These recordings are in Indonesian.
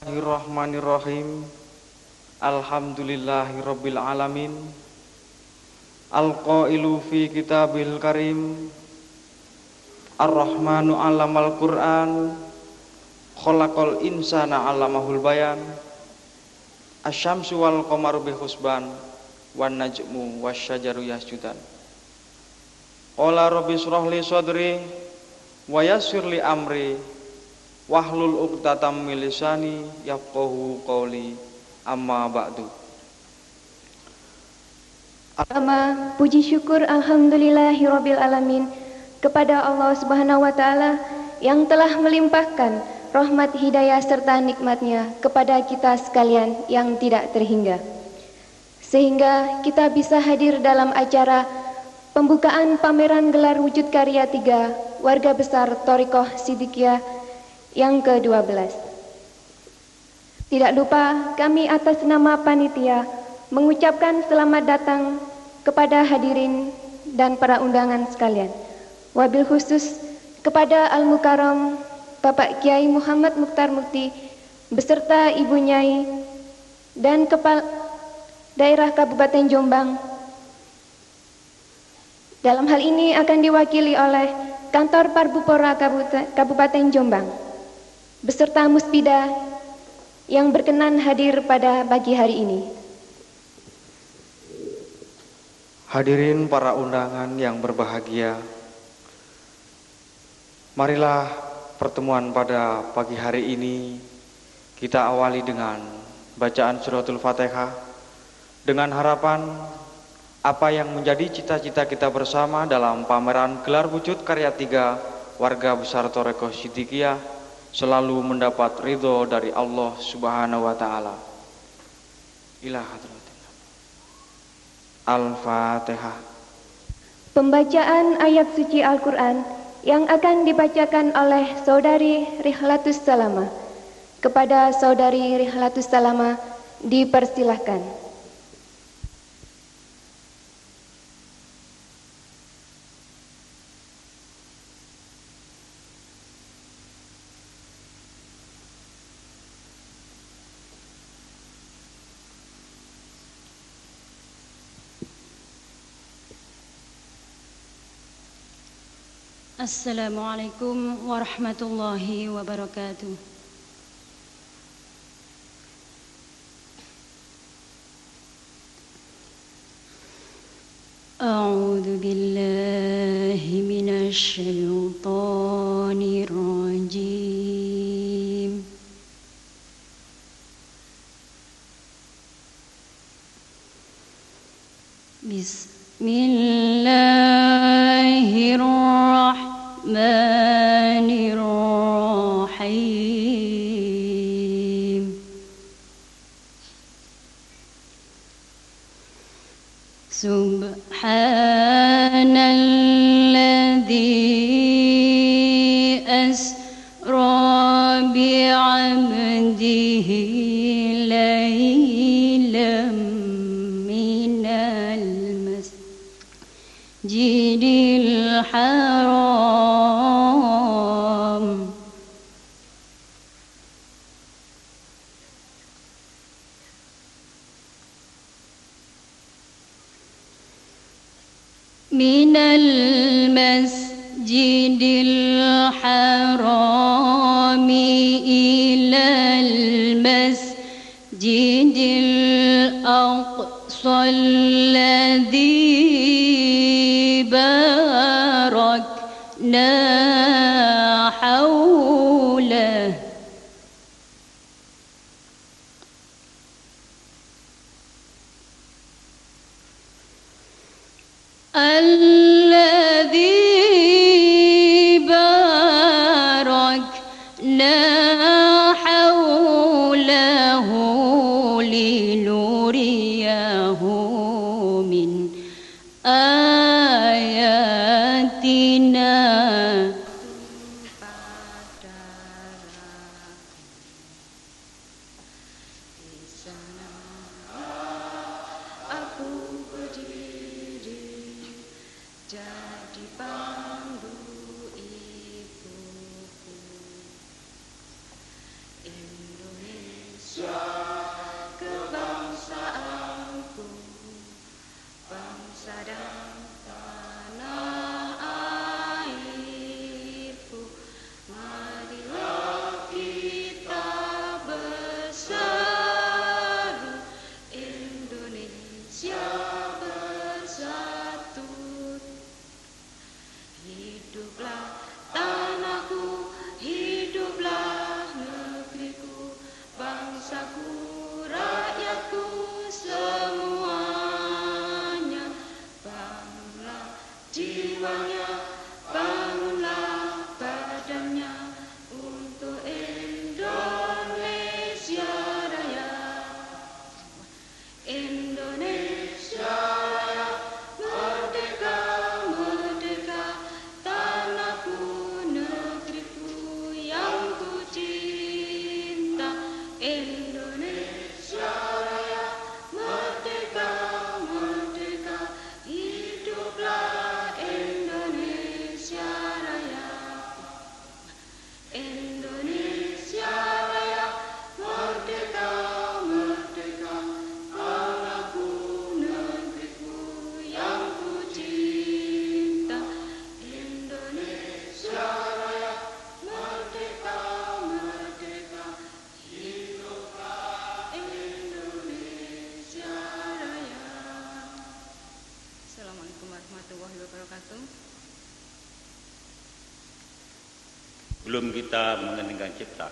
Bismillahirrahmanirrahim. Alhamdulillahirabbil alamin. Al-qailu fi kitabil karim. Ar-Rahmanu 'allamal Qur'an. Khalaqal insana 'allamahul bayan. Asy-syamsu wal qamaru bihusban wan najmu wasyajaru yasjudan. Qala rabbi shrah li sadri wa yassir li amri wahlul 'uqdatam min lisani yafqahu qawli, amma ba'du. Pertama, puji syukur alhamdulillahirabbil alamin kepada Allah Subhanahu wa taala yang telah melimpahkan rahmat hidayah serta nikmatnya kepada kita sekalian yang tidak terhingga, sehingga kita bisa hadir dalam acara pembukaan pameran gelar wujud karya 3 warga besar Thariqah Shidhikiyah yang ke-12. Tidak lupa kami atas nama panitia mengucapkan selamat datang kepada hadirin dan para undangan sekalian. Wabil khusus kepada Al-Mukarram Bapak Kiai Muhammad Mukhtar Mukti beserta Ibu Nyai dan Kepala Daerah Kabupaten Jombang. Dalam hal ini akan diwakili oleh Kantor Parbupora Kabupaten Jombang beserta Muspida yang berkenan hadir pada pagi hari ini. Hadirin para undangan yang berbahagia, marilah pertemuan pada pagi hari ini kita awali dengan bacaan suratul Fatihah dengan harapan apa yang menjadi cita-cita kita bersama dalam pameran gelar wujud karya 3 warga besar Thariqah Shidhikiyah selalu mendapat ridho dari Allah Subhanahu wa taala. Ila hadratillah. Al-Fatihah. Pembacaan ayat suci Al-Qur'an yang akan dibacakan oleh Saudari Rihlatus Salama. Kepada Saudari Rihlatus Salama dipersilahkan. Assalamualaikum warahmatullahi wabarakatuh. A'udzu billahi minasy syaithanir rajim. Bismillahirrahmanirrahim. Subhanalladzi asra bi'abdihi laylan minal masjidil haram minal masjidil haram ilal masjidil aqsa alladzi barakna hawlah alladzi barakna hawlahu linuriyahu min ayatina. Jadi pandu ibuku Indonesia. Sebelum kita mengeningkan cipta,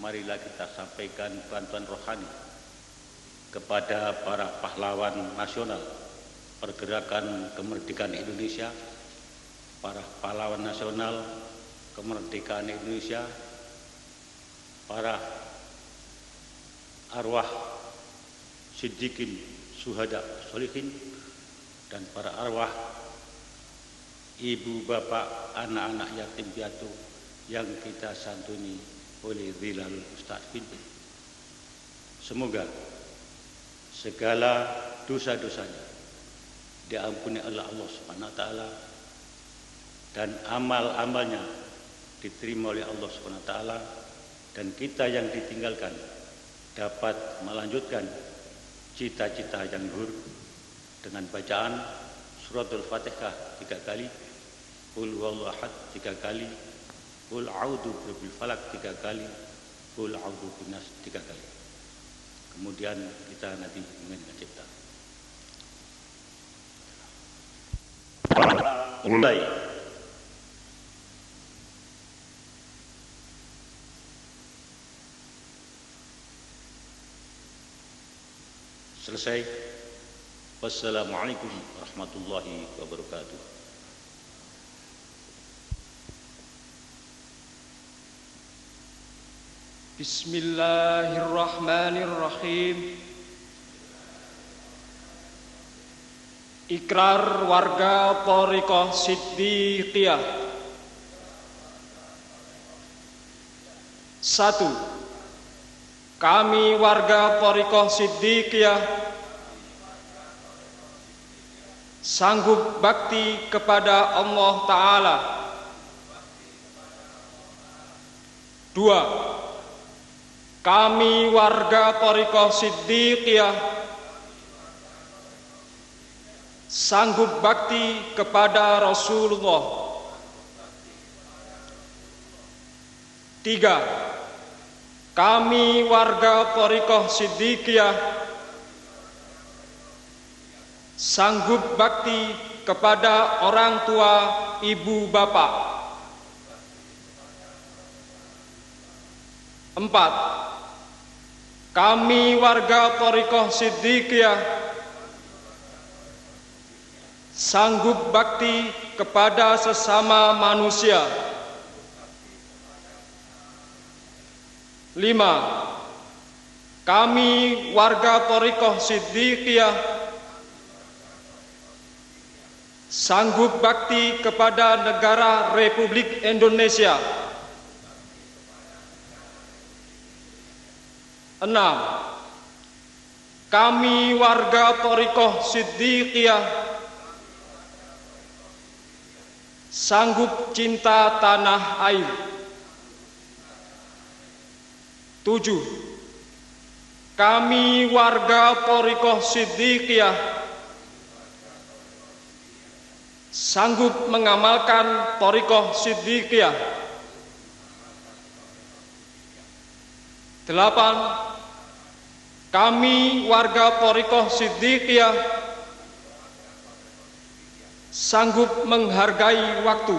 marilah kita sampaikan bantuan rohani kepada para pahlawan nasional pergerakan kemerdekaan Indonesia, para pahlawan nasional kemerdekaan Indonesia, para arwah siddiqin, syuhada, sholihin, dan para arwah ibu bapak, anak-anak yatim piatu yang kita santuni oleh Zilal Mustaqim. Semoga segala dosa-dosanya diampuni oleh Allah Subhanahu wa taala dan amal-amalnya diterima oleh Allah Subhanahu wa taala, dan kita yang ditinggalkan dapat melanjutkan cita-cita yang luhur dengan bacaan suratul Fatihah 3 kali, Qul huwallahu ahad 3 kali, Qul a'udzu birabbil falaq 3 kali, Qul a'udzu binnas 3 kali. Kemudian kita nanti mengeningkan cipta. Mulai. Selesai. Wassalamualaikum warahmatullahi wabarakatuh. Bismillahirrahmanirrahim. Ikrar warga Thariqah Siddiqiyah. 1. Kami warga Thariqah Siddiqiyah sanggup bakti kepada Allah Ta'ala. 2. Kami warga Thariqah Siddiqiyah sanggup bakti kepada Rasulullah. 3. Kami warga Thariqah Siddiqiyah sanggup bakti kepada orang tua ibu bapak. 4. Kami warga Thariqah Siddiqiyah sanggup bakti kepada sesama manusia. 5. Kami warga Thariqah Siddiqiyah sanggup bakti kepada negara Republik Indonesia. 6. Kami warga Thariqah Siddiqiyah sanggup cinta tanah air. 7. Kami warga Thariqah Siddiqiyah sanggup mengamalkan Thariqah Siddiqiyah. 8. Kami warga Thariqah Siddiqiyah sanggup menghargai waktu.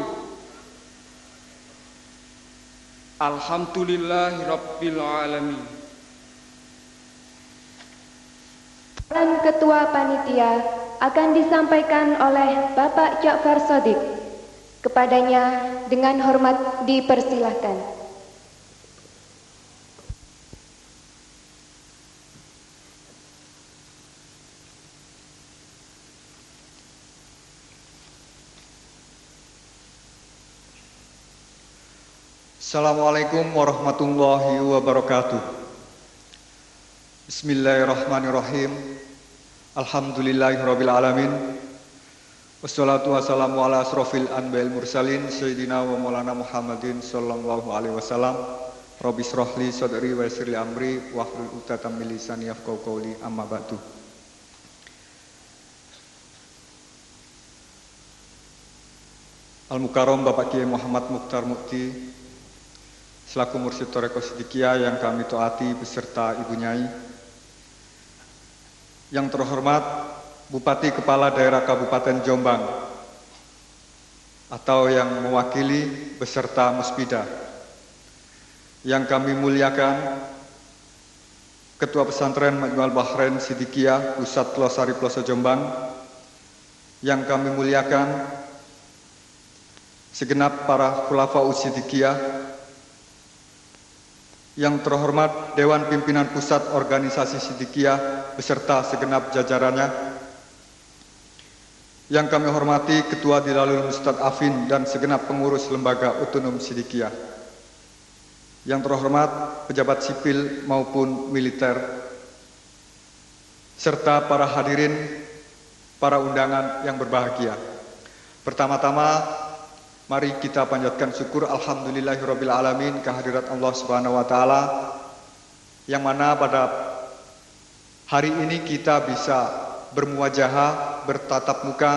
Alhamdulillahirabbil alamin. Peran Ketua Panitia akan disampaikan oleh Bapak Ja'far Shadiq. Kepadanya dengan hormat dipersilahkan. Assalamualaikum warahmatullahi wabarakatuh. Bismillahirrahmanirrahim. Alhamdulillahirabbil alamin. Wassalatu wassalamu ala asrofil anbiya'il mursalin sayyidina wa maulana Muhammadin sallallahu alaihi wasallam. Rabbi shrahli sadri wa yassir li amri wahlul 'uqdatam min lisani yafqahu qawli, amma ba'du. Al-Mukarram Bapak Kiai Muhammad Mukhtar Mukti selaku Mursyid Thariqah Siddiqiyah yang kami taati beserta Ibu Nyai. Yang terhormat Bupati Kepala Daerah Kabupaten Jombang, atau yang mewakili beserta muspida. Yang kami muliakan Ketua Pesantren Majmu'al Bahrain Sidikiyah Pusat Losari Ploso Jombang. Yang kami muliakan segenap para khulafaul Sidikiyah. Yang terhormat Dewan Pimpinan Pusat Organisasi Sidikiyah beserta segenap jajarannya. Yang kami hormati Ketua Dilalul Ustadz Afin dan segenap pengurus Lembaga Otonom Sidikiyah. Yang terhormat pejabat sipil maupun militer, serta para hadirin, para undangan yang berbahagia. Pertama-tama, mari kita panjatkan syukur alhamdulillahirabbil alamin kehadirat Allah Subhanahu wa taala yang mana pada hari ini kita bisa bermuwajahah, bertatap muka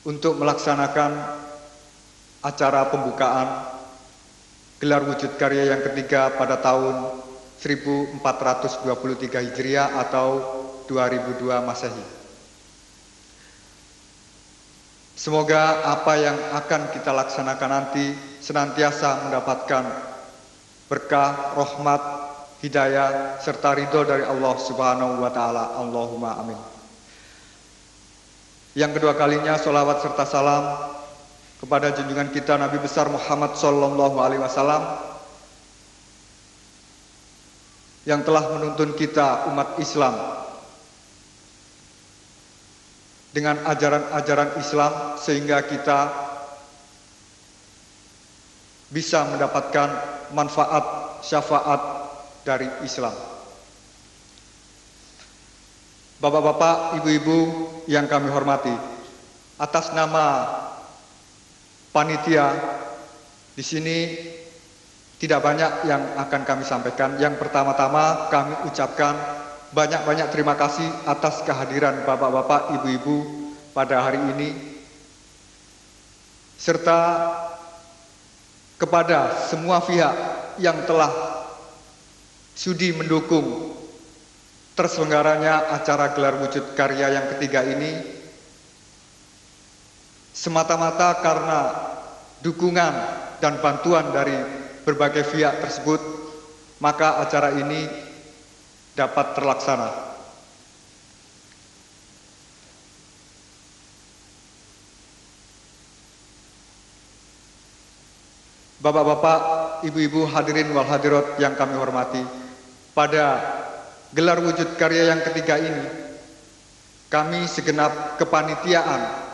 untuk melaksanakan acara pembukaan gelar wujud karya yang ketiga pada tahun 1423 Hijriah atau 2002 Masehi. Semoga apa yang akan kita laksanakan nanti senantiasa mendapatkan berkah, rahmat, hidayah, serta ridho dari Allah Subhanahu wa Ta'ala. Allahumma amin. Yang kedua kalinya, sholawat serta salam kepada junjungan kita Nabi besar Muhammad Sallallahu Alaihi Wasallam yang telah menuntun kita umat Islam dengan ajaran-ajaran Islam sehingga kita bisa mendapatkan manfaat syafaat dari Islam. Bapak-bapak, ibu-ibu yang kami hormati, atas nama panitia di sini tidak banyak yang akan kami sampaikan. Yang pertama-tama kami ucapkan banyak-banyak terima kasih atas kehadiran bapak-bapak, ibu-ibu pada hari ini, serta kepada semua pihak yang telah sudi mendukung terselenggaranya acara gelar wujud karya yang ketiga ini, semata-mata karena dukungan dan bantuan dari berbagai pihak tersebut, maka acara ini dapat terlaksana. Bapak-bapak, ibu-ibu, hadirin wal hadirat yang kami hormati, pada gelar wujud karya yang ketiga ini, kami segenap kepanitiaan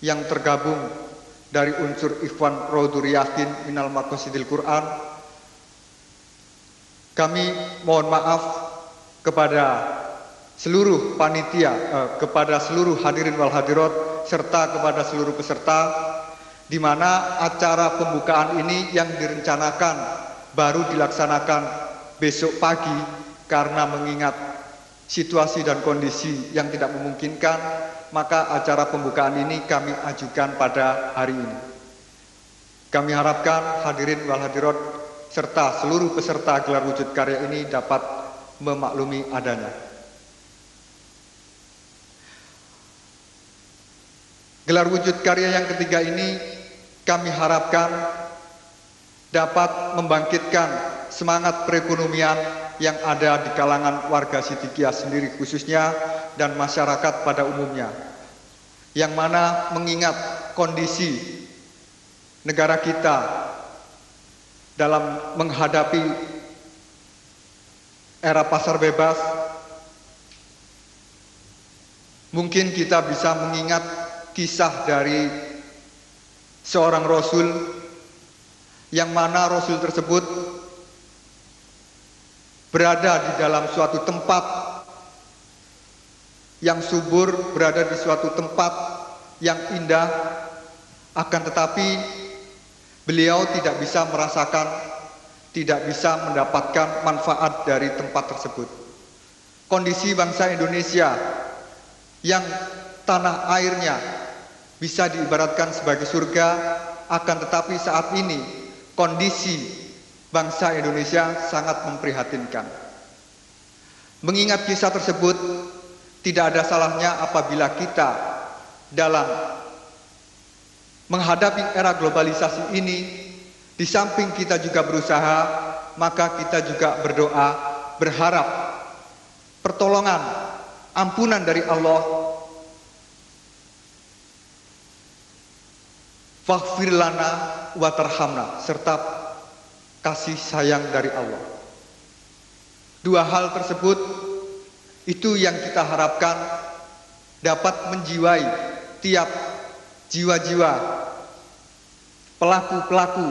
yang tergabung dari unsur Ikhwan Raudhur Yakin Minal Maqasidil Quran, kami mohon maaf kepada seluruh panitia, kepada seluruh hadirin wal hadirat, serta kepada seluruh peserta, di mana acara pembukaan ini yang direncanakan baru dilaksanakan besok pagi karena mengingat situasi dan kondisi yang tidak memungkinkan, maka acara pembukaan ini kami ajukan pada hari ini. Kami harapkan hadirin wal hadirat serta seluruh peserta gelar wujud karya ini dapat memaklumi adanya. Gelar wujud karya yang ketiga ini kami harapkan dapat membangkitkan semangat perekonomian yang ada di kalangan warga Sidikiyah sendiri khususnya dan masyarakat pada umumnya, yang mana mengingat kondisi negara kita dalam menghadapi era pasar bebas, mungkin kita bisa mengingat kisah dari seorang Rasul, yang mana Rasul tersebut berada di dalam suatu tempat yang subur, berada di suatu tempat yang indah, akan tetapi beliau tidak bisa merasakan, tidak bisa mendapatkan manfaat dari tempat tersebut. Kondisi bangsa Indonesia yang tanah airnya bisa diibaratkan sebagai surga, akan tetapi saat ini kondisi bangsa Indonesia sangat memprihatinkan. Mengingat kisah tersebut, tidak ada salahnya apabila kita dalam menghadapi era globalisasi ini, di samping kita juga berusaha, maka kita juga berdoa, berharap pertolongan, ampunan dari Allah. Faghfir lana wa tarhamna, serta kasih sayang dari Allah. Dua hal tersebut itu yang kita harapkan dapat menjiwai tiap jiwa-jiwa pelaku-pelaku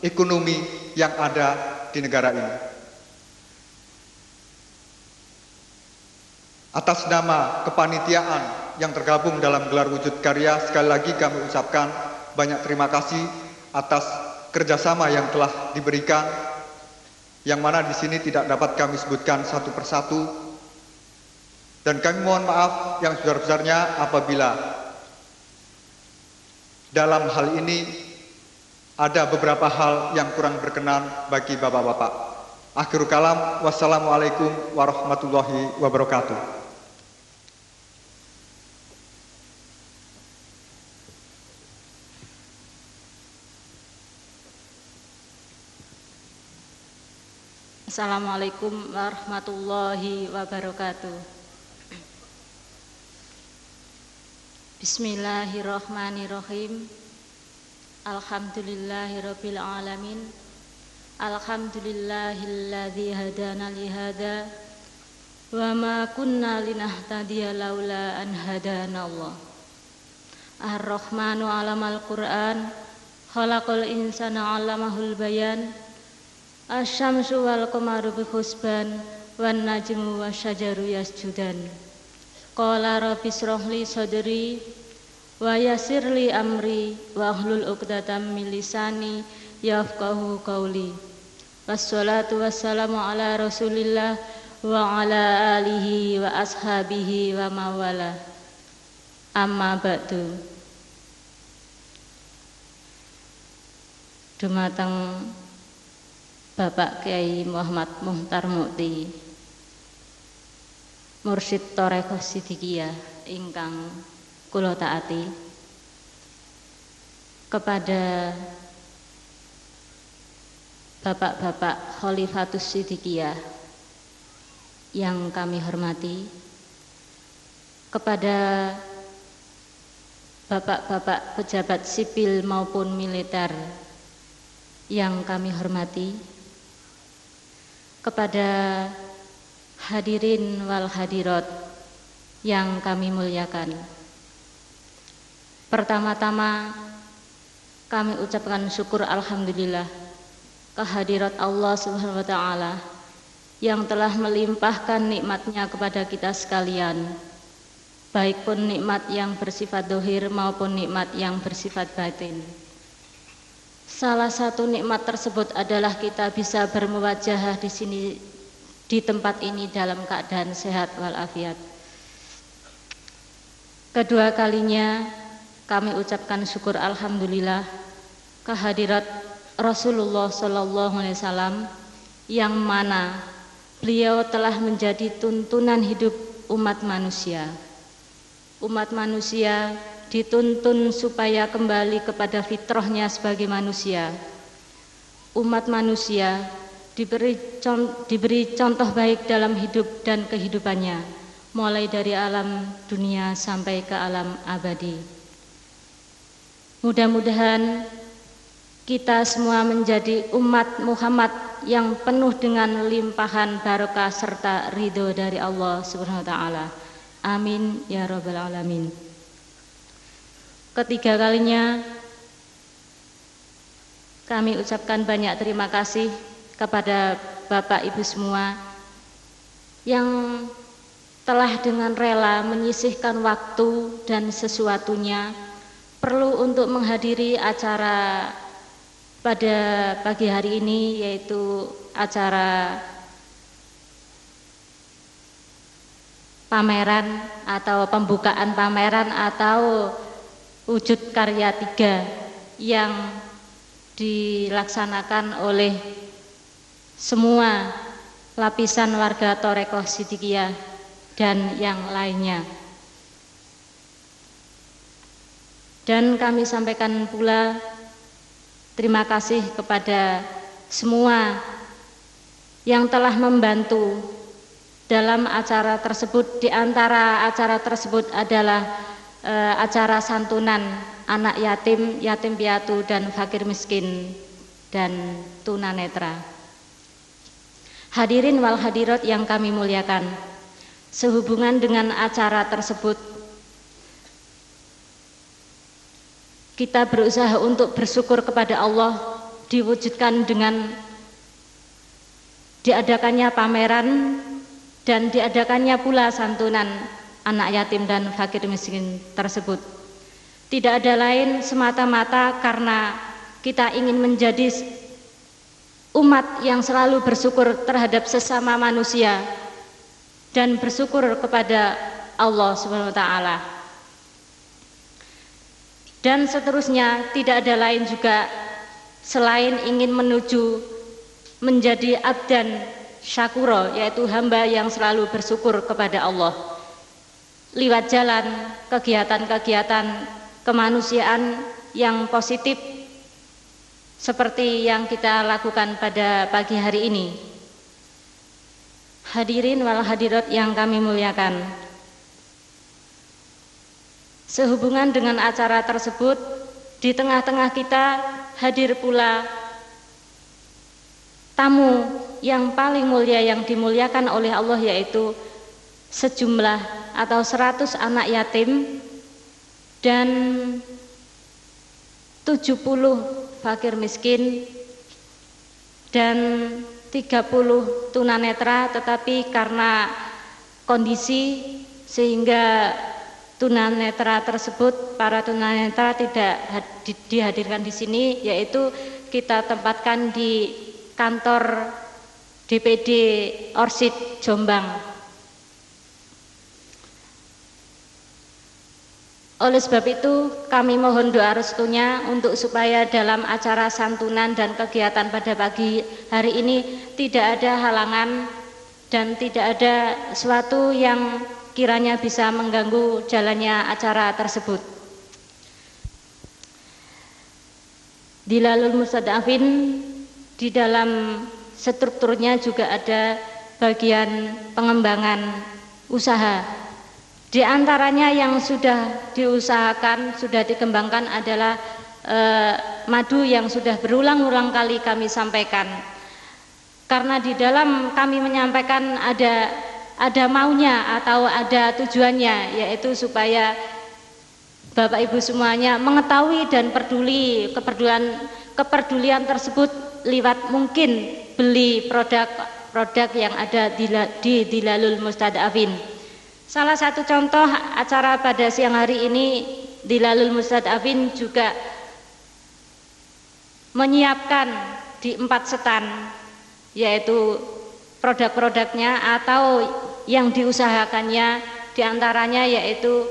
ekonomi yang ada di negara ini. Atas nama kepanitiaan yang tergabung dalam gelar wujud karya, sekali lagi kami ucapkan banyak terima kasih atas kerjasama yang telah diberikan, yang mana di sini tidak dapat kami sebutkan satu persatu, dan kami mohon maaf yang sebesar-besarnya apabila dalam hal ini ada beberapa hal yang kurang berkenan bagi bapak-bapak. Akhirul kalam, wassalamualaikum warahmatullahi wabarakatuh. Assalamualaikum warahmatullahi wabarakatuh. Bismillahirrahmanirrahim. Alhamdulillahirabbil alamin. Alhamdulillahilladzi hadana li hada wa ma kunna linahtadiya laula an hadanallah. Ar-Rahmanu 'allamal Qur'an, khalaqal insana 'allamahul bayan. Asy-syamsu wal qamaru bi husban wan najmu wasyajaru yasjudan. Qala rabbi shrah li sadri wa yassir li amri wa hlul 'uqdatam min lisani yafqahu qawli. Wassalatu wassalamu ala Rasulillah wa ala alihi wa ashabihi wa mawala. Amma ba'du. Dumateng Bapak Kiai Muhammad Muhtar Mukti, Mursyid Thariqah Siddiqiyah ingkang kula taati, kepada Bapak-bapak Khalifatus Siddiqiyah yang kami hormati, kepada Bapak-bapak pejabat sipil maupun militer yang kami hormati, kepada hadirin wal hadirat yang kami muliakan. Pertama-tama kami ucapkan syukur alhamdulillah kehadirat Allah Subhanahu wa taala yang telah melimpahkan nikmatnya kepada kita sekalian, baik pun nikmat yang bersifat dohir maupun nikmat yang bersifat batin. Salah satu nikmat tersebut adalah kita bisa bermuwajahah di sini, di tempat ini dalam keadaan sehat walafiat. Kedua kalinya kami ucapkan syukur alhamdulillah kehadirat Rasulullah Sallallahu Alaihi Wasallam yang mana beliau telah menjadi tuntunan hidup umat manusia. Umat manusia dituntun supaya kembali kepada fitrahnya sebagai manusia. Umat manusia diberi contoh baik dalam hidup dan kehidupannya, mulai dari alam dunia sampai ke alam abadi. Mudah-mudahan kita semua menjadi umat Muhammad yang penuh dengan limpahan barokah serta ridho dari Allah Subhanahu wa taala. Amin ya rabbal alamin. Ketiga kalinya kami ucapkan banyak terima kasih kepada Bapak Ibu semua yang telah dengan rela menyisihkan waktu dan sesuatunya perlu untuk menghadiri acara pada pagi hari ini, yaitu acara pameran atau pembukaan pameran atau wujud karya 3 yang dilaksanakan oleh semua lapisan warga Thariqah Siddiqiyah dan yang lainnya. Dan kami sampaikan pula terima kasih kepada semua yang telah membantu dalam acara tersebut. Di antara acara tersebut adalah acara santunan anak yatim, yatim piatu, dan fakir miskin dan tunanetra. Hadirin wal hadirat yang kami muliakan, sehubungan dengan acara tersebut, kita berusaha untuk bersyukur kepada Allah, diwujudkan dengan diadakannya pameran dan diadakannya pula santunan anak yatim dan fakir miskin tersebut. Tidak ada lain semata-mata karena kita ingin menjadi umat yang selalu bersyukur terhadap sesama manusia dan bersyukur kepada Allah Subhanahu wa taala. Dan seterusnya, tidak ada lain juga selain ingin menuju menjadi abdan syakuro, yaitu hamba yang selalu bersyukur kepada Allah lewat jalan kegiatan-kegiatan kemanusiaan yang positif seperti yang kita lakukan pada pagi hari ini. Hadirin wal hadirat yang kami muliakan, sehubungan dengan acara tersebut, di tengah-tengah kita hadir pula tamu yang paling mulia yang dimuliakan oleh Allah, yaitu sejumlah atau 100 anak yatim dan 70 fakir miskin dan 30 tunanetra, tetapi karena kondisi sehingga tunanetra tersebut, para tunanetra tidak dihadirkan di sini, yaitu kita tempatkan di kantor DPD Orsid Jombang. Oleh sebab itu kami mohon doa restunya untuk supaya dalam acara santunan dan kegiatan pada pagi hari ini tidak ada halangan dan tidak ada sesuatu yang kiranya bisa mengganggu jalannya acara tersebut. Dilalul Mustadafin, di dalam strukturnya juga ada bagian pengembangan usaha. Di antaranya yang sudah diusahakan, sudah dikembangkan adalah madu yang sudah berulang-ulang kali kami sampaikan. Karena di dalam kami menyampaikan ada maunya atau ada tujuannya, yaitu supaya Bapak Ibu semuanya mengetahui dan peduli, kepedulian tersebut lewat mungkin beli produk yang ada di Dilalul Mustadafin. Salah satu contoh acara pada siang hari ini, Dilalul Mustadafin juga menyiapkan di 4 stand, yaitu produk-produknya atau yang diusahakannya, diantaranya yaitu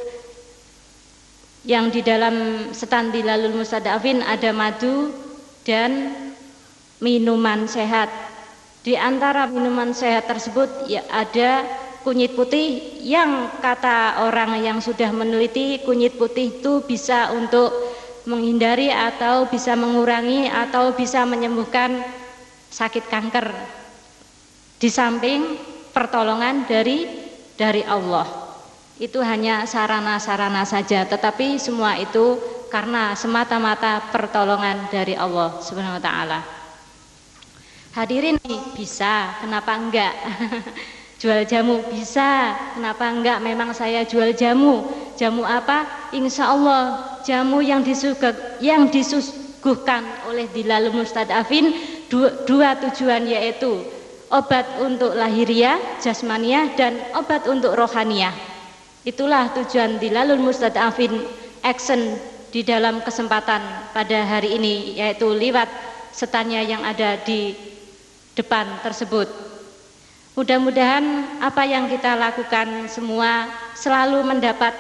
yang di dalam stand Dilalul Mustadafin ada madu dan minuman sehat. Di antara minuman sehat tersebut ya ada kunyit putih, yang kata orang yang sudah meneliti, kunyit putih itu bisa untuk menghindari atau bisa mengurangi atau bisa menyembuhkan sakit kanker. Di samping pertolongan dari Allah. Itu hanya sarana-sarana saja, tetapi semua itu karena semata-mata pertolongan dari Allah Subhanahu wa taala. Hadirin bisa, kenapa enggak? Jual jamu bisa, kenapa enggak? Memang saya jual jamu. Jamu apa? Insya Allah jamu yang disuguhkan oleh Dilalul Mustadafin dua tujuan, yaitu obat untuk lahiriah, jasmaniah, dan obat untuk rohaniah. Itulah tujuan Dilalul Mustadafin action di dalam kesempatan pada hari ini, yaitu lewat standnya yang ada di depan tersebut. Mudah-mudahan apa yang kita lakukan semua selalu mendapat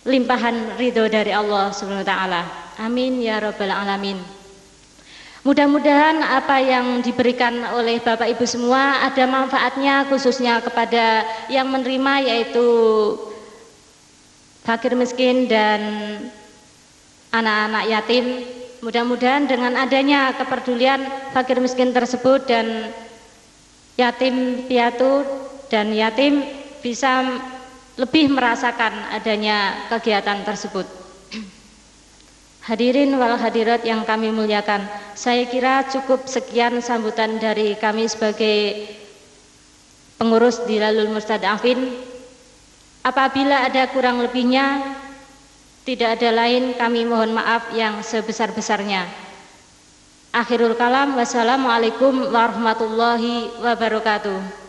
limpahan ridho dari Allah Subhanahu wa taala. Amin ya rabbal alamin. Mudah-mudahan apa yang diberikan oleh Bapak Ibu semua ada manfaatnya, khususnya kepada yang menerima, yaitu fakir miskin dan anak-anak yatim. Mudah-mudahan dengan adanya kepedulian fakir miskin tersebut dan yatim piatu dan yatim bisa lebih merasakan adanya kegiatan tersebut. Hadirin wal hadirat yang kami muliakan, saya kira cukup sekian sambutan dari kami sebagai pengurus Dhilalul Mustad'afin. Apabila ada kurang lebihnya, tidak ada lain, kami mohon maaf yang sebesar-besarnya. Akhirul kalam, wassalamualaikum warahmatullahi wabarakatuh.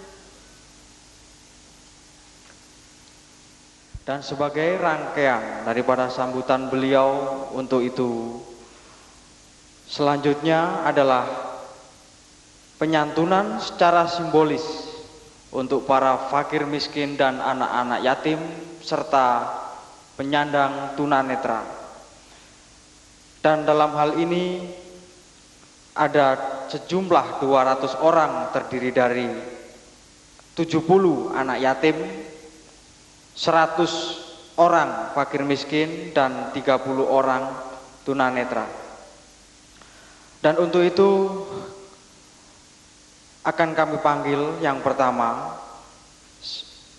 Dan sebagai rangkaian daripada sambutan beliau untuk itu, selanjutnya adalah penyantunan secara simbolis untuk para fakir miskin dan anak-anak yatim serta penyandang tunanetra. Dan dalam hal ini ada sejumlah 200 orang terdiri dari 70 anak yatim, 100 orang fakir miskin dan 30 orang tunanetra. Dan untuk itu akan kami panggil yang pertama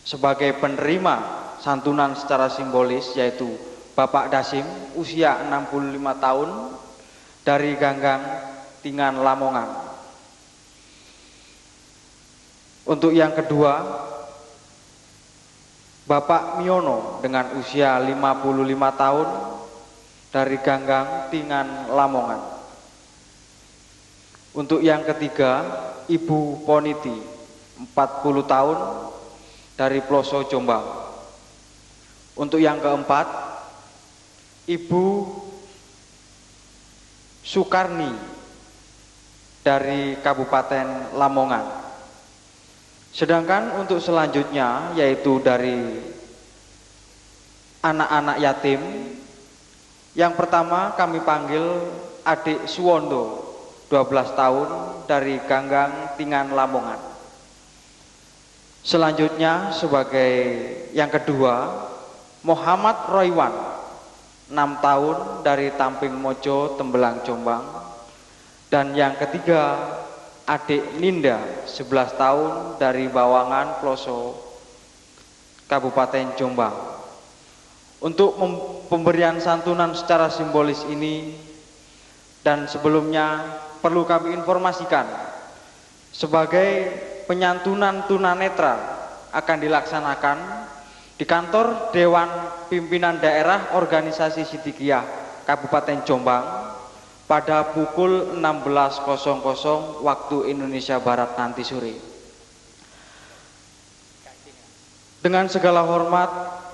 sebagai penerima santunan secara simbolis, yaitu Bapak Dasim, usia 65 tahun, dari Ganggang Tingan Lamongan. Untuk yang kedua, Bapak Miono dengan usia 55 tahun, dari Ganggang Tingan Lamongan. Untuk yang ketiga, Ibu Poniti, 40 tahun, dari Ploso Jombang. Untuk yang keempat, Ibu Sukarni dari Kabupaten Lamongan. Sedangkan untuk selanjutnya, yaitu dari anak-anak yatim, yang pertama kami panggil Adik Suwondo, 12 tahun, dari Ganggang Tingan Lamongan. Selanjutnya sebagai yang kedua, Muhammad Roywan, 6 tahun, dari Tamping Mojo, Tembelang, Jombang. Dan yang ketiga, Adik Ninda, 11 tahun, dari Bawangan, Ploso, Kabupaten Jombang. Untuk pemberian santunan secara simbolis ini, dan sebelumnya perlu kami informasikan, sebagai penyantunan tunanetra akan dilaksanakan di kantor Dewan Pimpinan Daerah Organisasi Siddiqiyah Kabupaten Jombang pada pukul 16.00 waktu Indonesia Barat nanti sore. Dengan segala hormat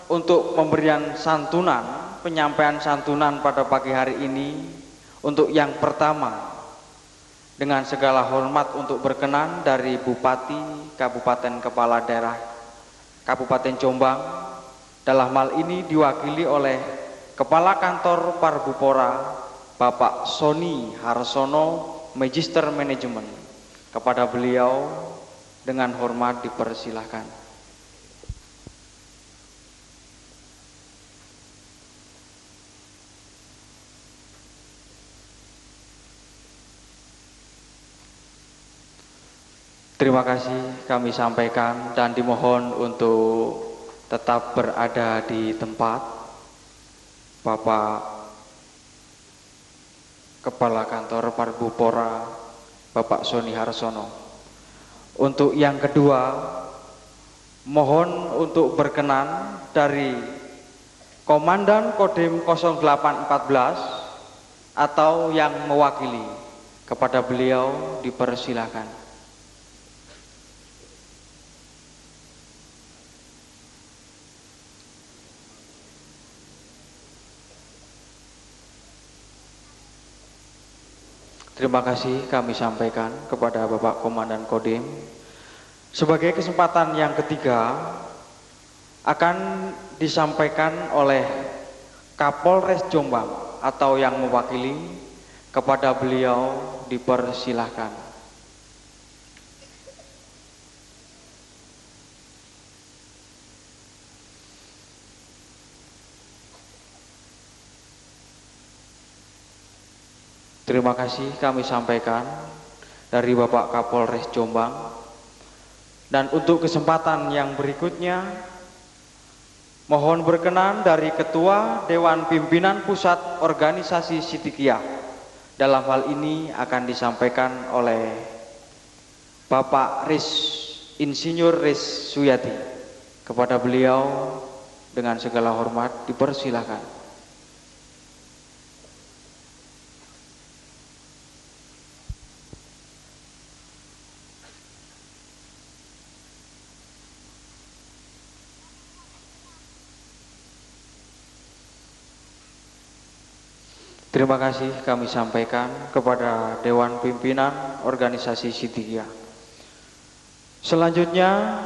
untuk pemberian santunan, penyampaian santunan pada pagi hari ini, untuk yang pertama, dengan segala hormat untuk berkenan dari Bupati Kabupaten Kepala Daerah Kabupaten Jombang, dalam hal ini diwakili oleh Kepala Kantor Parbupora Bapak Sony Harsono, Magister Manajemen. Kepada beliau dengan hormat dipersilahkan. Terima kasih kami sampaikan dan dimohon untuk tetap berada di tempat. Bapak Kepala Kantor Parbupora Bapak Sony Harsono. Untuk yang kedua, mohon untuk berkenan dari Komandan Kodim 0814 atau yang mewakili. Kepada beliau dipersilakan. Terima kasih kami sampaikan kepada Bapak Komandan Kodim. Sebagai kesempatan yang ketiga akan disampaikan oleh Kapolres Jombang atau yang mewakili. Kepada beliau dipersilahkan. Terima kasih kami sampaikan dari Bapak Kapolres Jombang. Dan untuk kesempatan yang berikutnya, mohon berkenan dari Ketua Dewan Pimpinan Pusat Organisasi Siddiqiyah. Dalam hal ini akan disampaikan oleh Bapak Insinyur Riz Suyati. Kepada beliau dengan segala hormat dipersilakan. Terima kasih kami sampaikan kepada Dewan Pimpinan Organisasi Siddiqiyah. Selanjutnya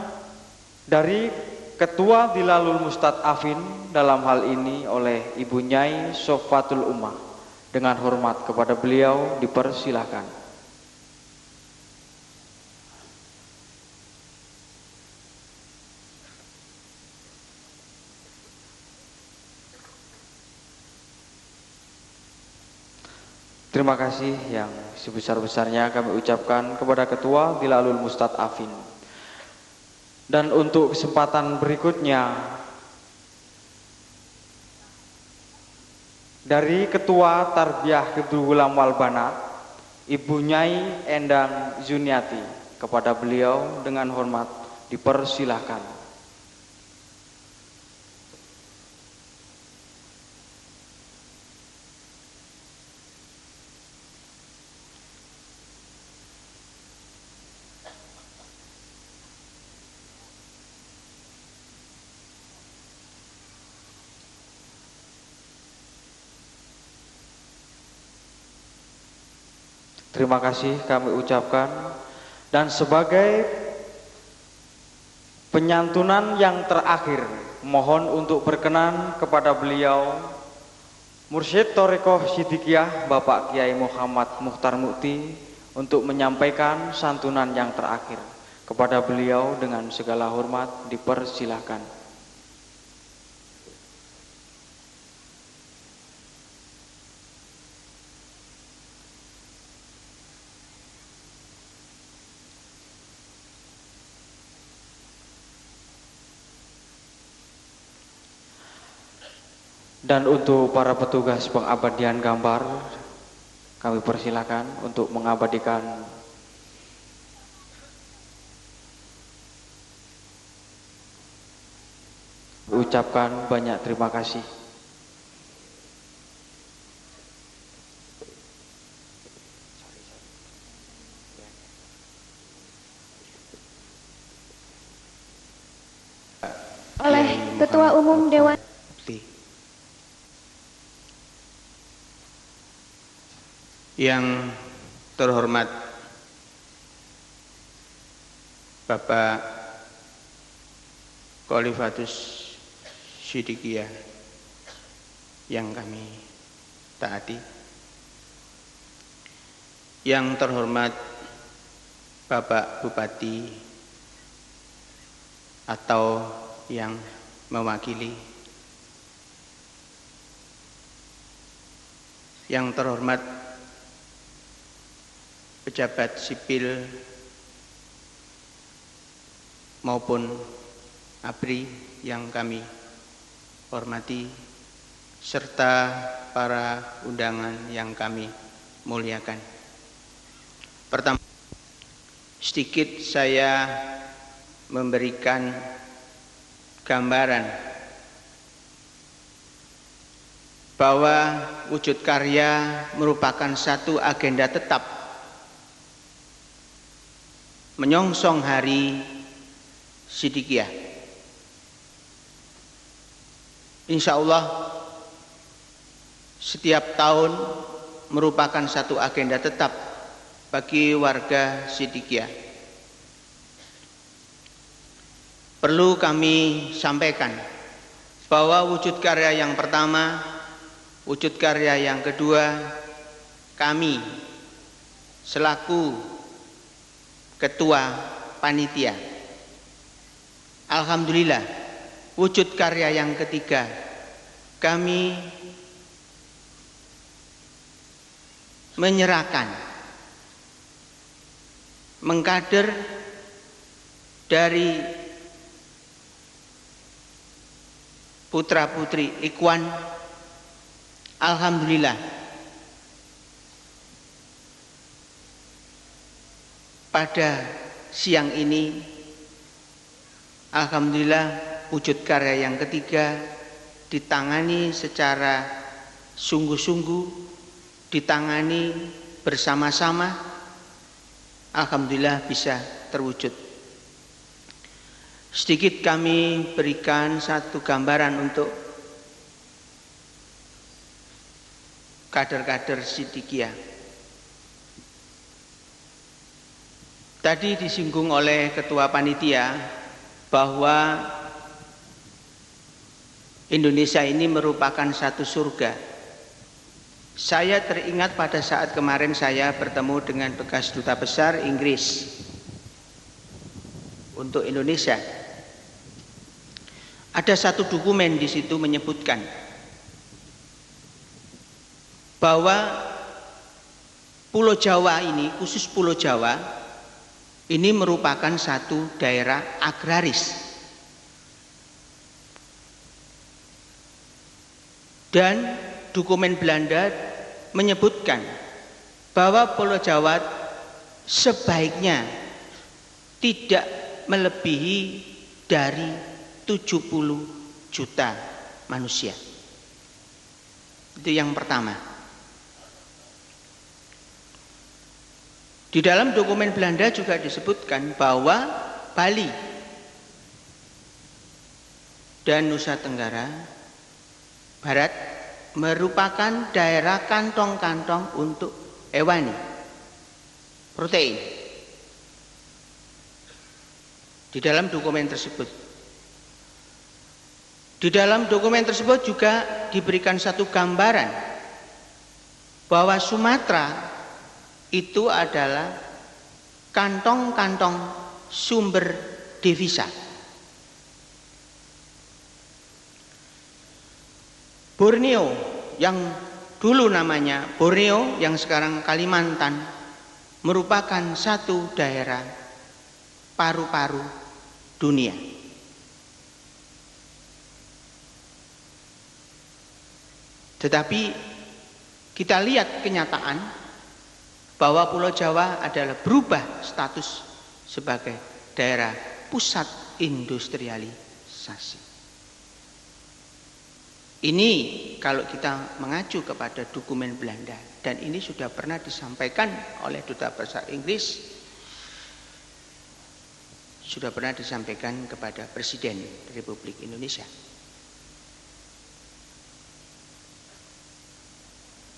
dari Ketua Dhilalul Mustad'afin dalam hal ini oleh Ibu Nyai Sofatul Ummah. Dengan hormat kepada beliau dipersilahkan. Terima kasih yang sebesar-besarnya kami ucapkan kepada Ketua Dhilalul Mustad'afin. Dan untuk kesempatan berikutnya, dari Ketua Tarbiyah Hifdzul Ghulam wal Banat, Ibu Nyai Endang Zuniati. Kepada beliau dengan hormat dipersilahkan. Terima kasih kami ucapkan. Dan sebagai penyantunan yang terakhir, mohon untuk berkenan kepada beliau Mursyid Thariqah Siddiqiyah Bapak Kiai Muhammad Mukhtar Mukti untuk menyampaikan santunan yang terakhir. Kepada beliau dengan segala hormat dipersilahkan. Dan untuk para petugas pengabadian gambar, kami persilakan untuk mengabadikan ucapkan banyak terima kasih. Oleh Ketua Umum Dewan yang terhormat Bapak Khalifatus Siddiqiyah yang kami taati, yang terhormat Bapak Bupati atau yang mewakili, yang terhormat pejabat sipil maupun ABRI yang kami hormati, serta para undangan yang kami muliakan. Pertama, sedikit saya memberikan gambaran bahwa wujud karya merupakan satu agenda tetap menyongsong hari Siddiqiyah. Insya Allah setiap tahun merupakan satu agenda tetap bagi warga Siddiqiyah. Perlu kami sampaikan bahwa wujud karya yang pertama, wujud karya yang kedua, kami selaku Ketua Panitia, alhamdulillah, wujud karya yang ketiga, kami menyerahkan, mengkader dari putra-putri Ikhwan. Alhamdulillah pada siang ini, alhamdulillah wujud karya yang ketiga ditangani secara sungguh-sungguh, ditangani bersama-sama, alhamdulillah bisa terwujud. Sedikit kami berikan satu gambaran untuk kader-kader Siddiqiyah. Tadi disinggung oleh ketua panitia bahwa Indonesia ini merupakan satu surga. Saya teringat pada saat kemarin saya bertemu dengan bekas duta besar Inggris untuk Indonesia. Ada satu dokumen di situ menyebutkan bahwa Pulau Jawa ini, khusus Pulau Jawa, ini merupakan satu daerah agraris. Dan dokumen Belanda menyebutkan bahwa Pulau Jawa sebaiknya tidak melebihi dari 70 juta manusia. Itu yang pertama. Di dalam dokumen Belanda juga disebutkan bahwa Bali dan Nusa Tenggara Barat merupakan daerah kantong-kantong untuk hewani, protein. Di dalam dokumen tersebut. Di dalam dokumen tersebut juga diberikan satu gambaran bahwa Sumatera itu adalah kantong-kantong sumber devisa. Borneo yang dulu namanya Borneo, yang sekarang Kalimantan, merupakan satu daerah paru-paru dunia. Tetapi kita lihat kenyataan bahwa Pulau Jawa adalah berubah status sebagai daerah pusat industrialisasi. Ini kalau kita mengacu kepada dokumen Belanda, dan ini sudah pernah disampaikan oleh duta besar Inggris, sudah pernah disampaikan kepada Presiden Republik Indonesia.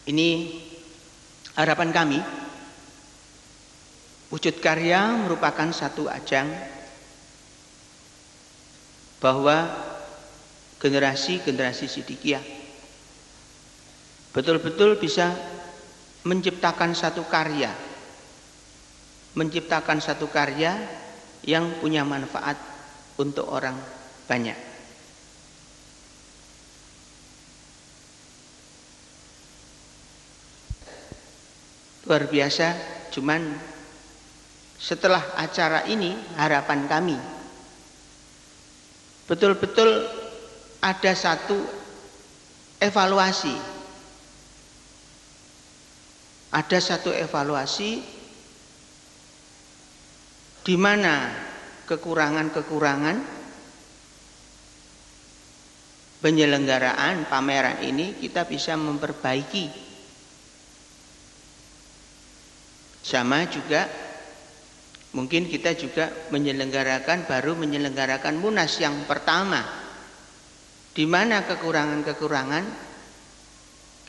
Ini harapan kami, wujud karya merupakan satu ajang bahwa generasi-generasi Siddiqiyah betul-betul bisa menciptakan satu karya, yang punya manfaat untuk orang banyak. Luar biasa, cuman setelah acara ini harapan kami betul-betul ada satu evaluasi. Ada satu evaluasi di mana kekurangan-kekurangan penyelenggaraan pameran ini kita bisa memperbaiki. Sama juga mungkin kita juga baru menyelenggarakan Munas yang pertama, di mana kekurangan-kekurangan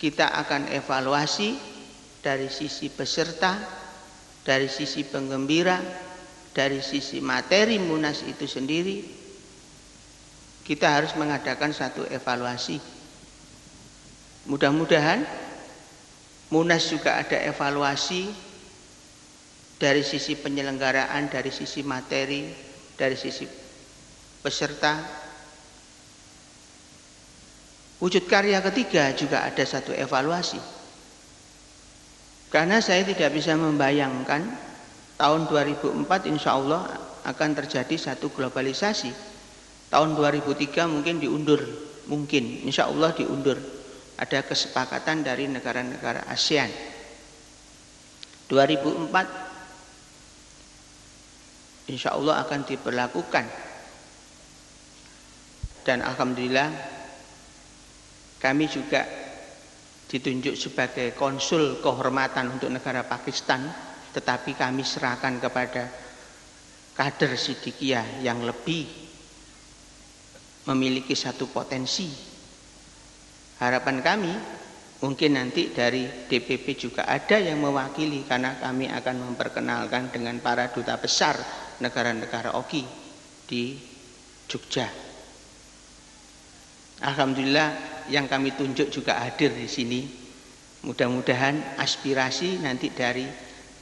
kita akan evaluasi dari sisi peserta, dari sisi penggembira, dari sisi materi Munas itu sendiri. Kita harus mengadakan satu evaluasi. Mudah-mudahan Munas juga ada evaluasi dari sisi penyelenggaraan, dari sisi materi, dari sisi peserta. Wujud karya ketiga juga ada satu evaluasi. Karena saya tidak bisa membayangkan tahun 2004 insya Allah akan terjadi satu globalisasi. Tahun 2003 mungkin diundur, mungkin insya Allah diundur. Ada kesepakatan dari negara-negara ASEAN. 2004 insya Allah akan diberlakukan. Dan alhamdulillah kami juga ditunjuk sebagai konsul kehormatan untuk negara Pakistan, tetapi kami serahkan kepada kader Siddiqiyah yang lebih memiliki satu potensi. Harapan kami mungkin nanti dari DPP juga ada yang mewakili, karena kami akan memperkenalkan dengan para duta besar negara-negara OKI di Jogja. Alhamdulillah yang kami tunjuk juga hadir di sini. Mudah-mudahan aspirasi nanti dari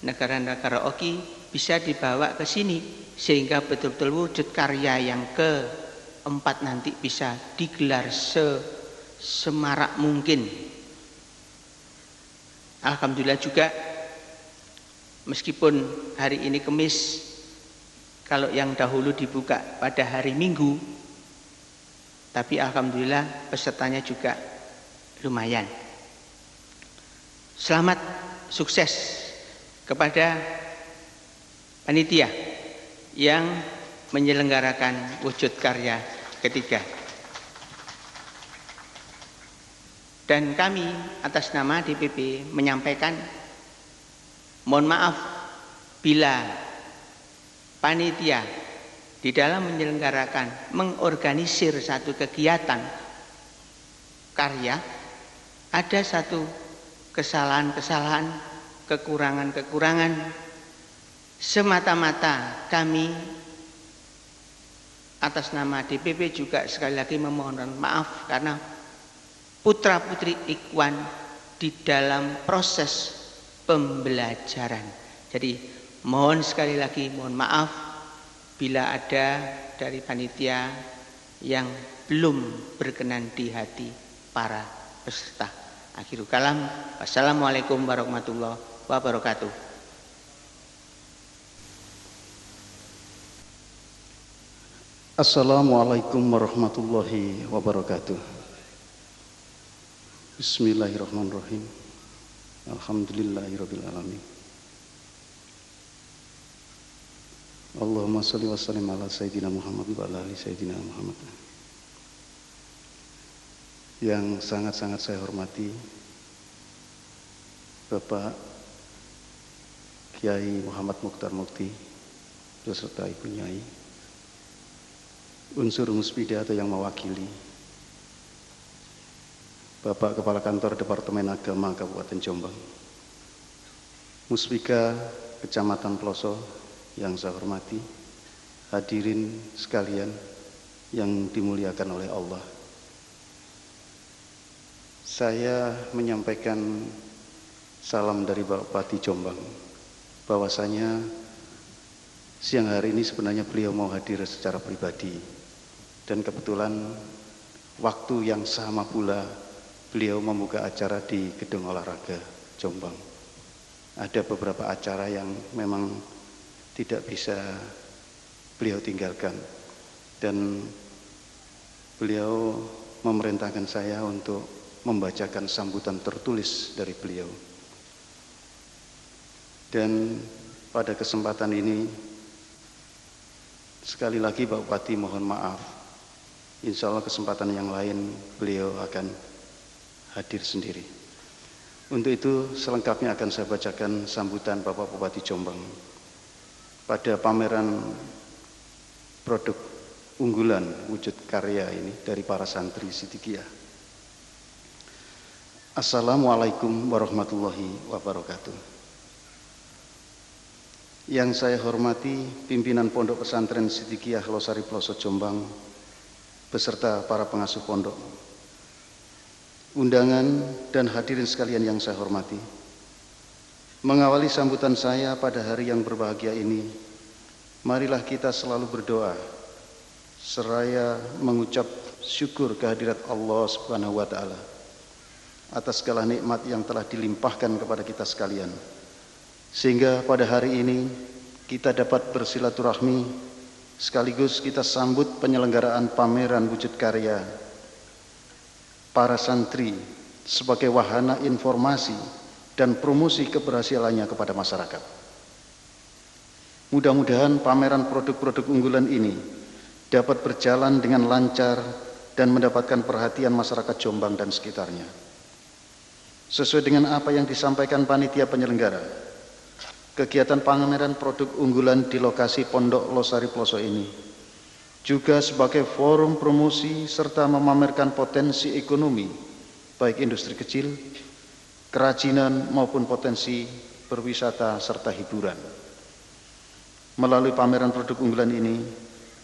negara-negara OKI bisa dibawa ke sini sehingga betul-betul wujud karya yang keempat nanti bisa digelar semarak mungkin. Alhamdulillah juga meskipun hari ini Kamis, kalau yang dahulu dibuka pada hari Minggu, tapi alhamdulillah pesertanya juga lumayan. Selamat sukses kepada panitia yang menyelenggarakan wujud karya ketiga. Dan kami atas nama DPP menyampaikan mohon maaf bila panitia di dalam menyelenggarakan, mengorganisir satu kegiatan karya ada satu kesalahan-kesalahan, kekurangan-kekurangan, semata-mata kami atas nama DPP juga sekali lagi memohon maaf karena putra-putri Ikhwan di dalam proses pembelajaran. Jadi mohon sekali lagi mohon maaf bila ada dari panitia yang belum berkenan di hati para peserta. Akhirul kalam, wassalamualaikum warahmatullahi wabarakatuh. Assalamualaikum warahmatullahi wabarakatuh. Bismillahirrahmanirrahim. Alhamdulillahirabbil alamin. Allahumma shalli wa sallim ala sayyidina Muhammad wa ala ali sayyidina Muhammad. Yang sangat-sangat saya hormati Bapak Kiai Muhammad Mukhtar Mukti beserta Ibu Nyai, unsur Muspida atau yang mewakili, Bapak Kepala Kantor Departemen Agama Kabupaten Jombang, Muspika Kecamatan Ploso yang saya hormati, hadirin sekalian yang dimuliakan oleh Allah. Saya menyampaikan salam dari Bapak Bupati Jombang, bahwasanya siang hari ini sebenarnya beliau mau hadir secara pribadi, dan kebetulan waktu yang sama pula beliau membuka acara di Gedung Olahraga Jombang. Ada beberapa acara yang memang tidak bisa beliau tinggalkan, dan beliau memerintahkan saya untuk membacakan sambutan tertulis dari beliau. Dan pada kesempatan ini sekali lagi Pak Bupati mohon maaf, insya Allah kesempatan yang lain beliau akan hadir sendiri. Untuk itu selengkapnya akan saya bacakan sambutan Bapak Bupati Jombang pada pameran produk unggulan wujud karya ini dari para santri Siddiqiyah. Assalamualaikum warahmatullahi wabarakatuh. Yang saya hormati pimpinan Pondok Pesantren Siddiqiyah Losari Ploso Jombang beserta para pengasuh pondok, undangan dan hadirin sekalian yang saya hormati. Mengawali sambutan saya pada hari yang berbahagia ini, marilah kita selalu berdoa seraya mengucap syukur kehadirat Allah Subhanahu wa taala atas segala nikmat yang telah dilimpahkan kepada kita sekalian. Sehingga pada hari ini kita dapat bersilaturahmi sekaligus kita sambut penyelenggaraan pameran wujud karya para santri sebagai wahana informasi dan promosi keberhasilannya kepada masyarakat. Mudah-mudahan pameran produk-produk unggulan ini dapat berjalan dengan lancar dan mendapatkan perhatian masyarakat Jombang dan sekitarnya. Sesuai dengan apa yang disampaikan panitia penyelenggara, kegiatan pameran produk unggulan di lokasi Pondok Losari Ploso ini juga sebagai forum promosi serta memamerkan potensi ekonomi, baik industri kecil, kerajinan maupun potensi berwisata serta hiburan. Melalui pameran produk unggulan ini,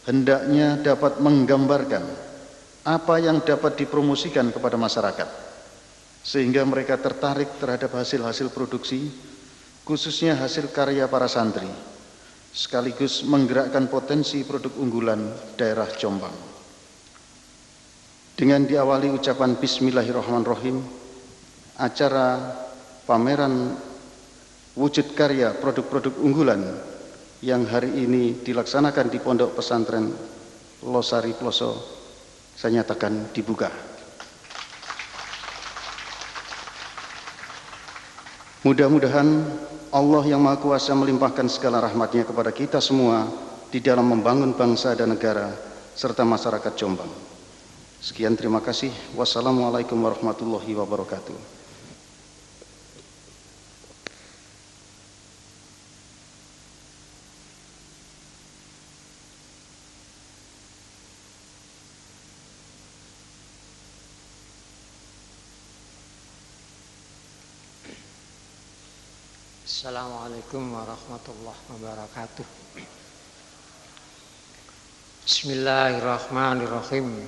hendaknya dapat menggambarkan apa yang dapat dipromosikan kepada masyarakat, sehingga mereka tertarik terhadap hasil-hasil produksi, khususnya hasil karya para santri, sekaligus menggerakkan potensi produk unggulan daerah Jombang. Dengan diawali ucapan Bismillahirrahmanirrahim, acara pameran wujud karya produk-produk unggulan yang hari ini dilaksanakan di Pondok Pesantren Losari Ploso, saya nyatakan dibuka. Mudah-mudahan Allah yang Maha Kuasa melimpahkan segala rahmatnya kepada kita semua di dalam membangun bangsa dan negara serta masyarakat Jombang. Sekian, terima kasih. Wassalamualaikum warahmatullahi wabarakatuh. Assalamualaikum warahmatullahi wabarakatuh. Bismillahirrahmanirrahim.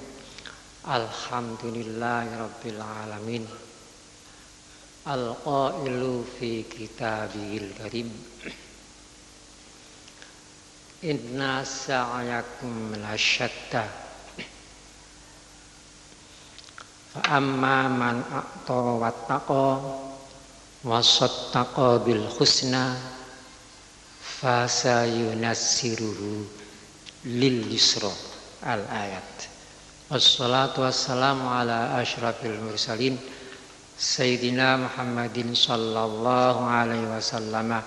Alhamdulillahirabbil alamin. Al-qailu fi kitabihil karim. Inna sa'yakum lasyatta. Fa amma man a'ta wattaqa wasattaqa bil husna fasayunassiruhu lil yusra. Al ayat. Wassalatu wassalamu ala asyrafil mursalin Sayyidina Muhammadin sallallahu alaihi wasallam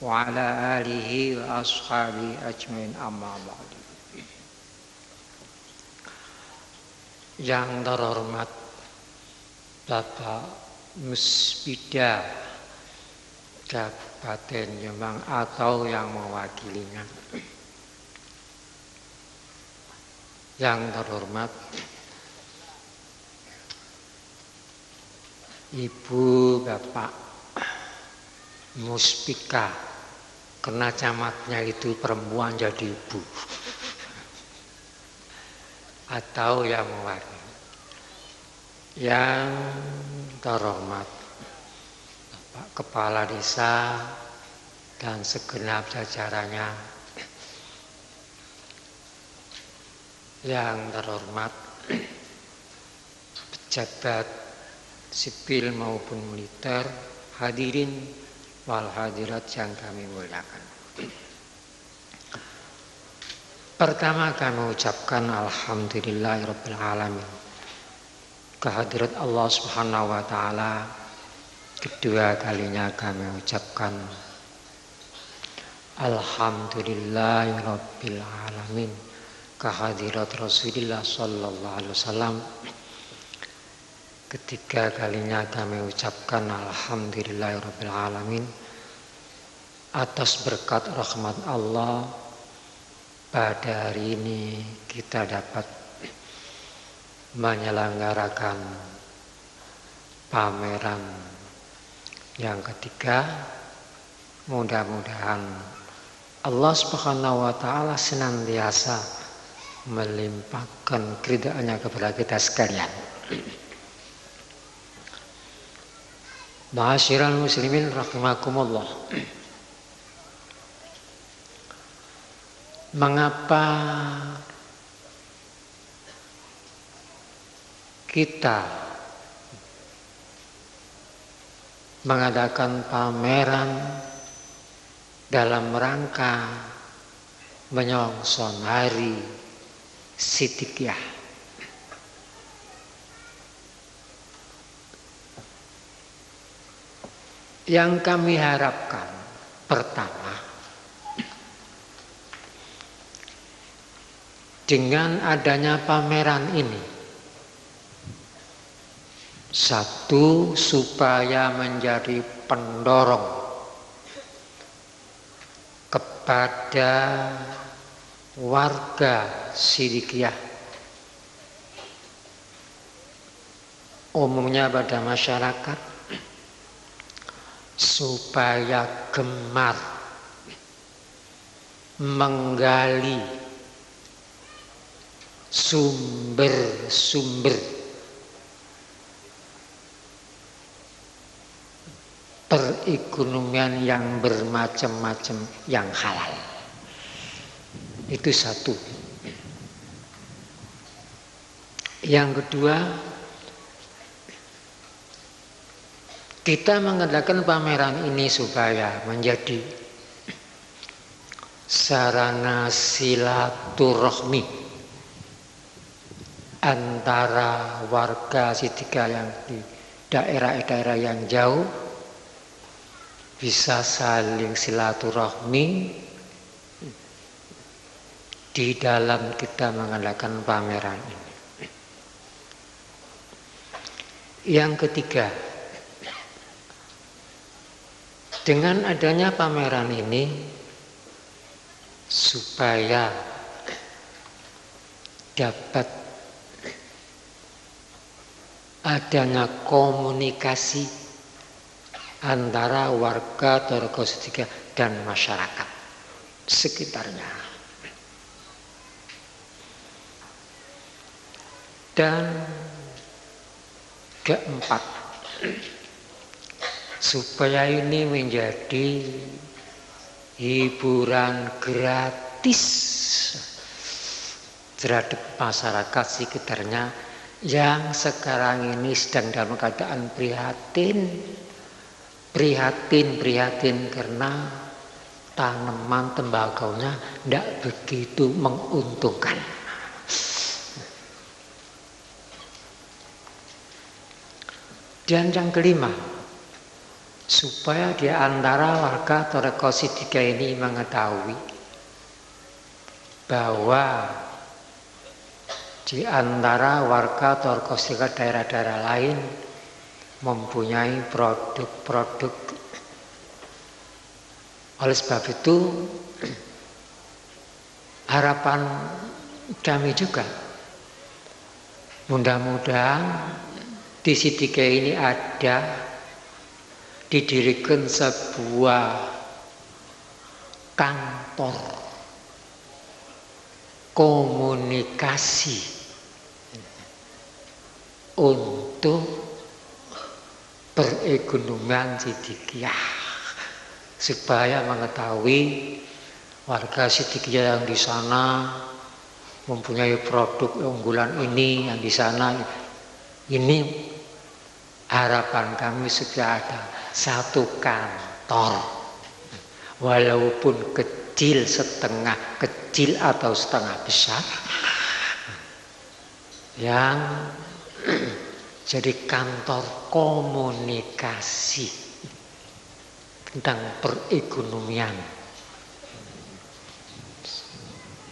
wa ala alihi wa ashabihi ajmain, amma ba'du. Yang terhormat Bapak Muspida Kabupaten Jombang atau yang mewakilinya, yang terhormat Ibu Bapak Muspika, karena camatnya itu perempuan jadi ibu, atau yang mewakili, yang terhormat Bapak Kepala Desa dan segenap jajarannya, yang terhormat pejabat sipil maupun militer, hadirin wal hadirat yang kami muliakan. Pertama kami ucapkan alhamdulillahirabbil alamin, kehadirat Allah Subhanahu wa taala. Kedua kalinya kami ucapkan alhamdulillahirabbil alamin, kehadirat Rasulullah sallallahu alaihi wasallam. Ketiga kalinya kami ucapkan alhamdulillahirabbil alamin atas berkat rahmat Allah pada hari ini kita dapat menyelenggarakan pameran yang ketiga. Mudah-mudahan Allah Subhanahu wa taala senantiasa melimpahkan keridhaannya kepada kita sekalian. Ma'asyiral muslimin rahimakumullah. Mengapa kita mengadakan pameran dalam rangka menyongsong hari Siddiqiyah. Yang kami harapkan pertama, dengan adanya pameran ini, satu, supaya menjadi pendorong kepada warga Siddiqiyah, umumnya pada masyarakat, supaya gemar menggali sumber-sumber perekonomian yang bermacam-macam yang halal. Itu satu. Yang kedua, kita mengadakan pameran ini supaya menjadi sarana silaturahmi antara warga Siddiqiyah yang di daerah-daerah yang jauh, bisa saling silaturahmi di dalam kita mengadakan pameran ini. Yang ketiga, dengan adanya pameran ini, supaya dapat adanya komunikasi antara warga Thaqifah Siddiqiyah dan masyarakat sekitarnya. Dan keempat, supaya ini menjadi hiburan gratis terhadap masyarakat sekitarnya yang sekarang ini sedang dalam keadaan prihatin karena tanaman tembakaunya tidak begitu menguntungkan. Dan yang kelima, supaya di antara warga Thaqifah Siddiqiyah ini mengetahui bahwa di antara warga Thaqifah Siddiqiyah daerah-daerah lain mempunyai produk-produk. Oleh sebab itu, harapan kami juga mudah-mudahan di Siddiqiyah ini didirikan sebuah kantor komunikasi untuk perekonomian Siddiqiyah, supaya mengetahui warga Siddiqiyah yang di sana mempunyai produk unggulan ini, yang di sana ini. Harapan kami supaya ada satu kantor, walaupun kecil, setengah kecil atau setengah besar, yang jadi kantor komunikasi tentang perekonomian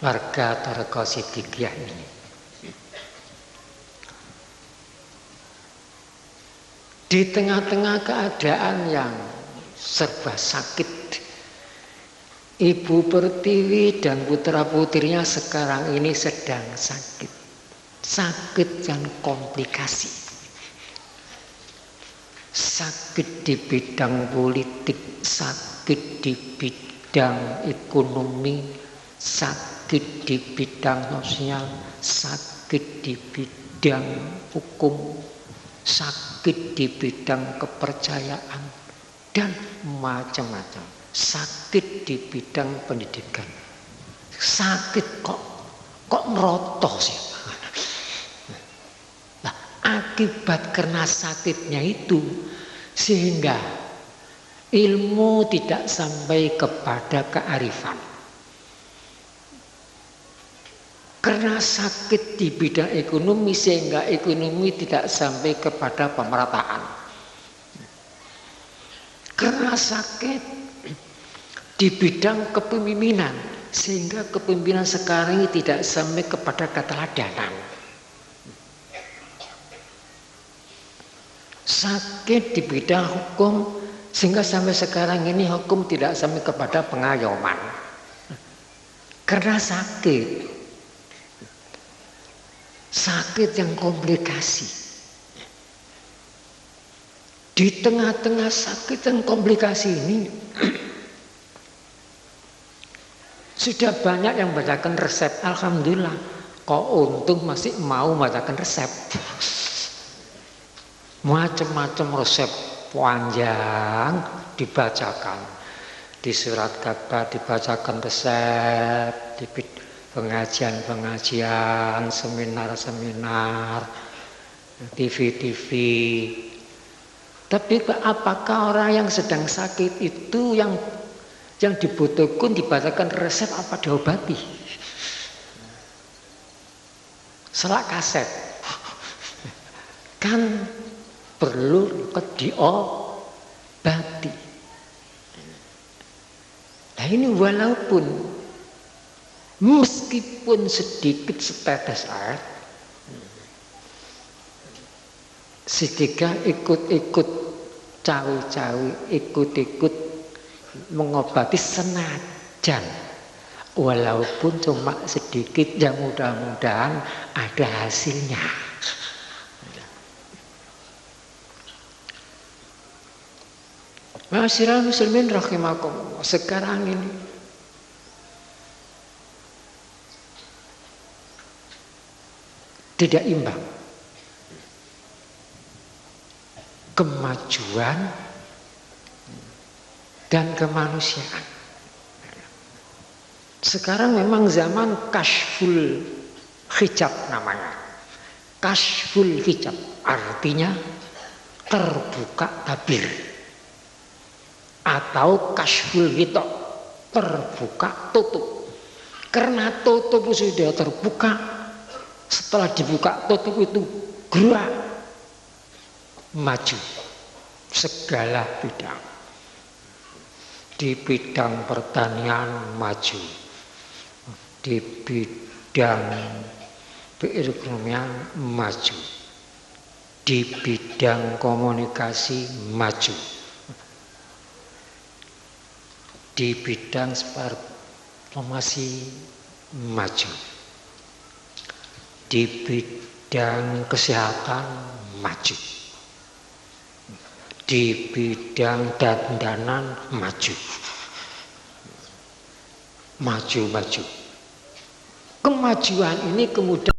warga Thaqifah Siddiqiyah ini. Di tengah-tengah keadaan yang serba sakit, Ibu Pertiwi dan putra-putrinya sekarang ini sedang sakit dan komplikasi. Sakit di bidang politik, sakit di bidang ekonomi, sakit di bidang sosial, sakit di bidang hukum, sakit di bidang kepercayaan, dan macam-macam. Sakit di bidang pendidikan. Sakit kok merotoh sih. Nah, akibat karena sakitnya itu, sehingga ilmu tidak sampai kepada kearifan. Karena sakit di bidang ekonomi sehingga ekonomi tidak sampai kepada pemerataan. Karena sakit di bidang kepemimpinan sehingga kepemimpinan sekarang ini tidak sampai kepada keteladanan. Sakit di bidang hukum sehingga sampai sekarang ini hukum tidak sampai kepada pengayoman. Karena sakit yang komplikasi. Di tengah-tengah sakit dan komplikasi ini sudah banyak yang bacakan resep. Alhamdulillah, kok untung masih mau bacakan resep. Macam-macam resep panjang dibacakan. Di surat kabar dibacakan resep, di pengajian-pengajian, seminar-seminar, TV. Tapi apakah orang yang sedang sakit itu yang dibutuhkan dibacakan resep apa diobati? Selak kaset kan perlu diobati. Nah ini walaupun meskipun sedikit setetes air, sedikit ikut-ikut cawi-cawi, ikut-ikut mengobati senajan, walaupun cuma sedikit, yang mudah-mudahan ada hasilnya. Ma'asyiral muslimin rahimakumullah, sekarang ini tidak imbang kemajuan dan kemanusiaan. Sekarang memang zaman kashful hijab namanya. Kashful hijab artinya terbuka tabir, atau kashful ghita, terbuka tutup. Karena tutup sudah terbuka, setelah dibuka tutup itu gerak maju segala bidang. Di bidang pertanian maju, di bidang perekonomian maju, di bidang komunikasi maju, di bidang farmasi maju, di bidang kesehatan maju, di bidang dandanan maju. Maju. Kemajuan ini kemudian